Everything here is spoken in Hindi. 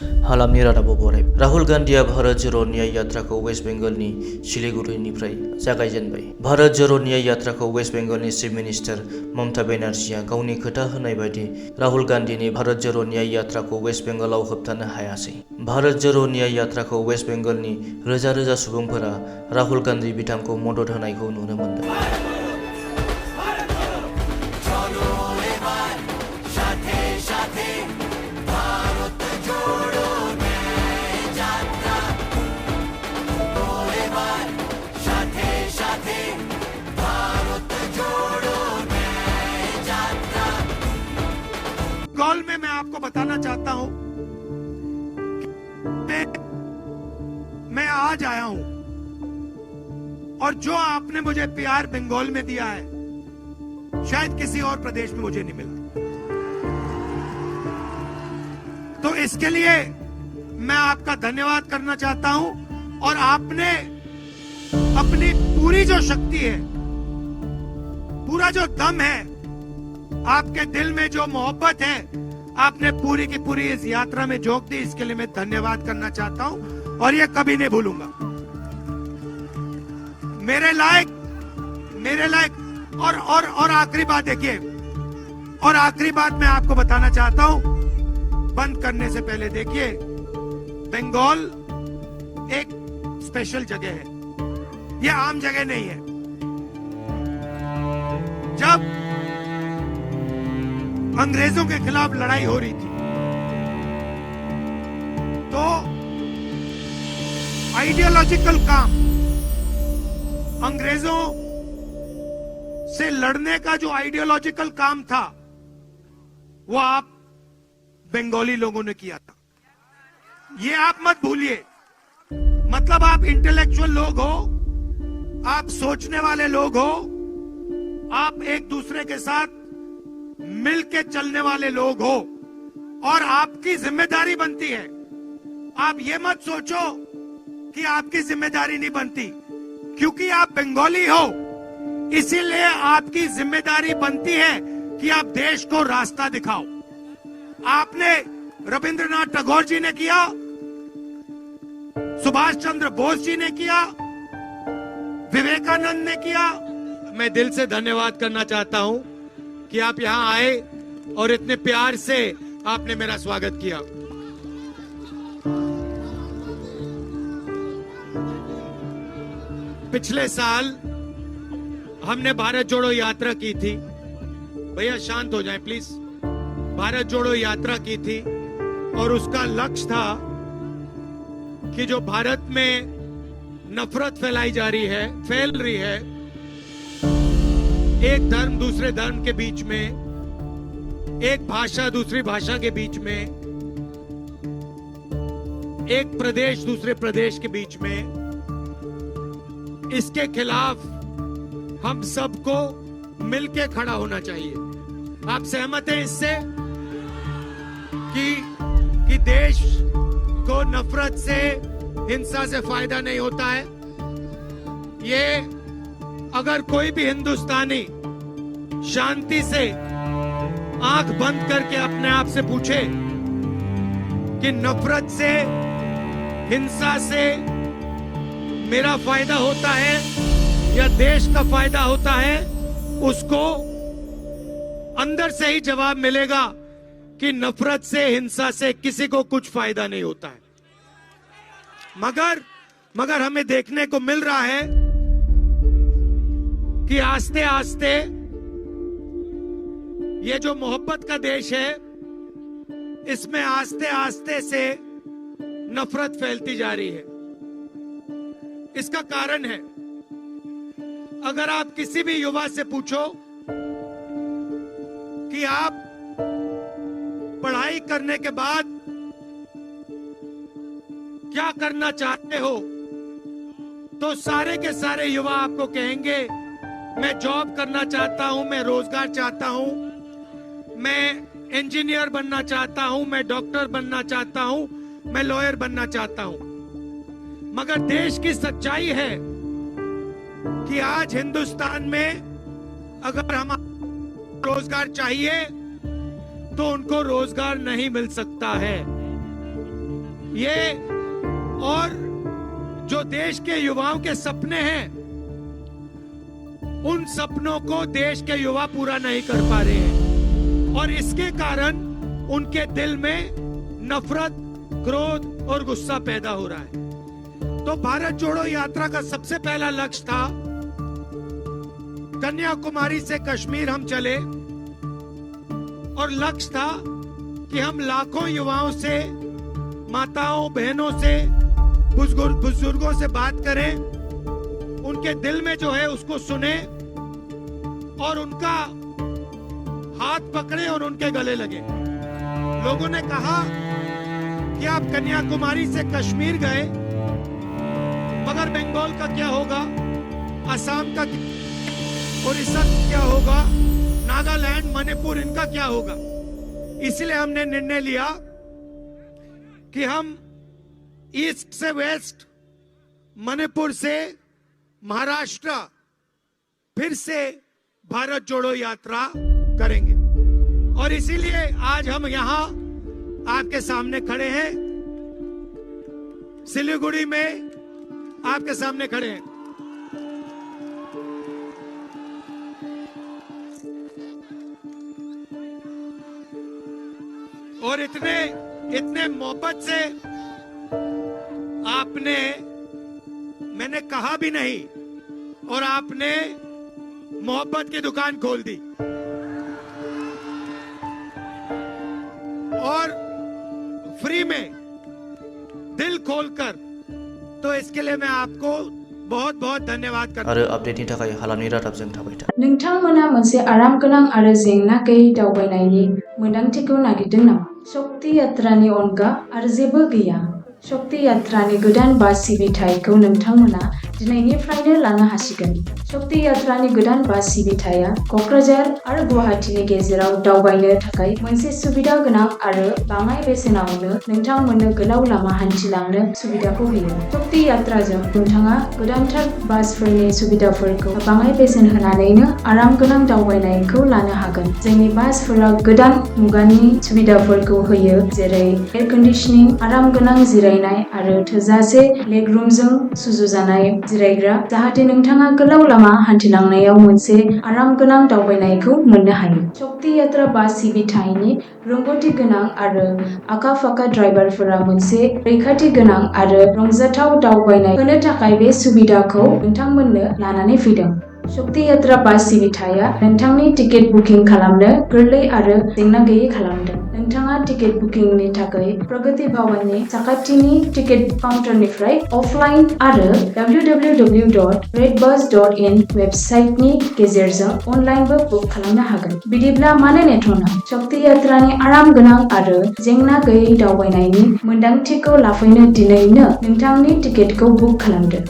हालामनि रादाबाव बराय राहुल गान्धीआ भारत जोड़ो न्याय यात्राखौ वेस्ट बेंगलनि सिलिगुरिनिफ्राय जागायजेनबाय। भारत जोड़ो न्याय यात्राखौ वेस्ट बेंगलनि चीफ मिनिस्टार ममता बेनार्जीआ गावनि खोथा होनाय बायदि राहुल गान्धीनि भारत जोड़ो न्याय यात्राखौ वेस्ट बेंगलाव होबथानो हायासै। भारत जोड़ो न्याय यात्राखौ वेस्ट बेंगलनि रोजा रोजा सुबुंफोरा राहुल गान्धी बिथांखौ मदद होनायखौ नुनो मोनदों। कॉल में मैं आपको बताना चाहता हूं मैं आज आया हूं और जो आपने मुझे प्यार बंगाल में दिया है शायद किसी और प्रदेश में मुझे नहीं मिला। तो इसके लिए मैं आपका धन्यवाद करना चाहता हूं और आपने अपनी पूरी जो शक्ति है, पूरा जो दम है, आपके दिल में जो मोहब्बत है, आपने पूरी की पूरी इस यात्रा में झोंक दी। इसके लिए मैं धन्यवाद करना चाहता हूं और ये कभी नहीं भूलूंगा। मेरे लायक और आखिरी बात देखिए, और आखिरी बात मैं आपको बताना चाहता हूं बंद करने से पहले। देखिए, बंगाल एक स्पेशल जगह है, यह आम जगह नहीं है। जब अंग्रेजों के खिलाफ लड़ाई हो रही थी तो आइडियोलॉजिकल काम, अंग्रेजों से लड़ने का जो आइडियोलॉजिकल काम था वो आप बंगाली लोगों ने किया था। ये आप मत भूलिए। मतलब आप इंटेलेक्चुअल लोग हो, आप सोचने वाले लोग हो, आप एक दूसरे के साथ मिल के चलने वाले लोग हो और आपकी जिम्मेदारी बनती है। आप ये मत सोचो कि आपकी जिम्मेदारी नहीं बनती, क्योंकि आप बंगाली हो इसीलिए आपकी जिम्मेदारी बनती है कि आप देश को रास्ता दिखाओ। आपने रविंद्रनाथ टैगोर जी ने किया, सुभाष चंद्र बोस जी ने किया, विवेकानंद ने किया। मैं दिल से धन्यवाद करना चाहता हूं कि आप यहां आए और इतने प्यार से आपने मेरा स्वागत किया। पिछले साल हमने भारत जोड़ो यात्रा की थी। भैया शांत हो जाएं प्लीज। भारत जोड़ो यात्रा की थी और उसका लक्ष्य था कि जो भारत में नफरत फैलाई जा रही है, फैल रही है, एक धर्म दूसरे धर्म के बीच में, एक भाषा दूसरी भाषा के बीच में, एक प्रदेश दूसरे प्रदेश के बीच में, इसके खिलाफ हम सबको मिलके खड़ा होना चाहिए। आप सहमत हैं इससे कि देश को नफरत से, हिंसा से फायदा नहीं होता है? ये अगर कोई भी हिंदुस्तानी शांति से आंख बंद करके अपने आप से पूछे कि नफरत से, हिंसा से मेरा फायदा होता है या देश का फायदा होता है, उसको अंदर से ही जवाब मिलेगा कि नफरत से, हिंसा से किसी को कुछ फायदा नहीं होता है। मगर हमें देखने को मिल रहा है कि आस्ते आस्ते ये जो मोहब्बत का देश है, इसमें आस्ते आस्ते से नफरत फैलती जा रही है। इसका कारण है, अगर आप किसी भी युवा से पूछो कि आप पढ़ाई करने के बाद क्या करना चाहते हो, तो सारे के सारे युवा आपको कहेंगे मैं जॉब करना चाहता हूं, मैं रोजगार चाहता हूं, मैं इंजीनियर बनना चाहता हूं, मैं डॉक्टर बनना चाहता हूं, मैं लॉयर बनना चाहता हूं। मगर देश की सच्चाई है कि आज हिंदुस्तान में अगर हम रोजगार चाहिए तो उनको रोजगार नहीं मिल सकता है। ये और जो देश के युवाओं के सपने हैं, उन सपनों को देश के युवा पूरा नहीं कर पा रहे हैं और इसके कारण उनके दिल में नफरत, क्रोध और गुस्सा पैदा हो रहा है। तो भारत जोड़ो यात्रा का सबसे पहला लक्ष्य था, कन्याकुमारी से कश्मीर हम चले और लक्ष्य था कि हम लाखों युवाओं से, माताओं बहनों से, बुजुर्गों से बात करें, उनके दिल में जो है उसको सुने और उनका हाथ पकड़े और उनके गले लगे। लोगों ने कहा कि आप कन्याकुमारी से कश्मीर गए, मगर बंगाल का क्या होगा, असम का, उड़ीसा का क्या होगा, नागालैंड, मणिपुर, इनका क्या होगा। इसलिए हमने निर्णय लिया कि हम ईस्ट से वेस्ट, मणिपुर से महाराष्ट्र, फिर से भारत जोड़ो यात्रा करेंगे। और इसीलिए आज हम यहां आपके सामने खड़े हैं, सिलीगुड़ी में आपके सामने खड़े हैं। और इतने मोहब्बत से आपने, मैंने कहा भी नहीं, और आपने मोहब्बत की दुकान खोल दी और फ्री में, दिल खोलकर। तो इसके लिए मैं आपको बहुत बहुत धन्यवाद करता हूं। आरो आपडेटनि थाखाय हालामनि रादाबजों थाबाय था। नोंथांमोना मोनसे आराम गोनां आरो जेंना गैयै दावबायनायनि मोनदांथिखौ नागिरदों नामा? शक्ति यात्रानि अनगा आरो जेबो गैया। शक्ति यात्रानि गोदान बास सिबिथायखौ नोंथांमोना दिनैनिफ्रायनो लानो हासिगोन। शक्ति यात्रानि गोदान बास सिबिथाया क'क्राझार आरो गुवाहाटीनि गेजेराव दावबायनो थाखाय मोनसे सुबिदा गोनां आरो बाङाइ बेसेनावनो नोंथांमोननो गोलाव लामा हान्थिलांनो सुबिदाखौ होयो। शक्ति यात्राजों नोंथाङा गोदानथार बासफोरनि सुबिदाफोरखौ बाङाइ बेसेन होनानैनो आराम गोनां दावबायनायखौ लानो हागोन। जोंनि बासफोरा गोदान मुगानि सुबिदाफोरखौ होयो, जेरै एयार कन्डिशनिं, आराम गोनां जिरायनाय आरो थोजासे लेगरुमजों सुजुजानाय जिरायग्रा, जाहाथे नोंथाङा गोलाव लामा हान्थिलांनायाव मोनसे आराम गोनां दावबायनायखौ मोननो हायो। शक्ति यात्रा बास सिबिथायनि रोंग'थि गोनां आरो आखा-फाखा ड्राइभारफोरा मोनसे रैखाथि गोनां आरो रंजाथाव दावबायनाय होनो थाखाय बे सुबिदाखौ नोंथांमोननो लानानै फैदों। शक्ति यात्रा बास सिबिथाया नोंथांनि टिकेट बुकिं खालामनो गोरलै आरो जेंना गैयै खालामदों। नोंथाङा टिकेट बुकिंनि थाखाय प्रगति भवननि साखाथिनि टिकेट काउन्टारनिफ्राय अफलाइन आरो www.redbus.in वेबसाइटनि गेजेरजों अनलाइनबो बुक खालामनो हागोन। बिदिब्ला मानो नेथ'नो? शक्ति यात्रानि आराम गोनां आरो जेंना गैयै दावबायनायनि मोनदांथिखौ लाफैनो दिनैनो नोंथांनि टिकेटखौ बुक खालामदो।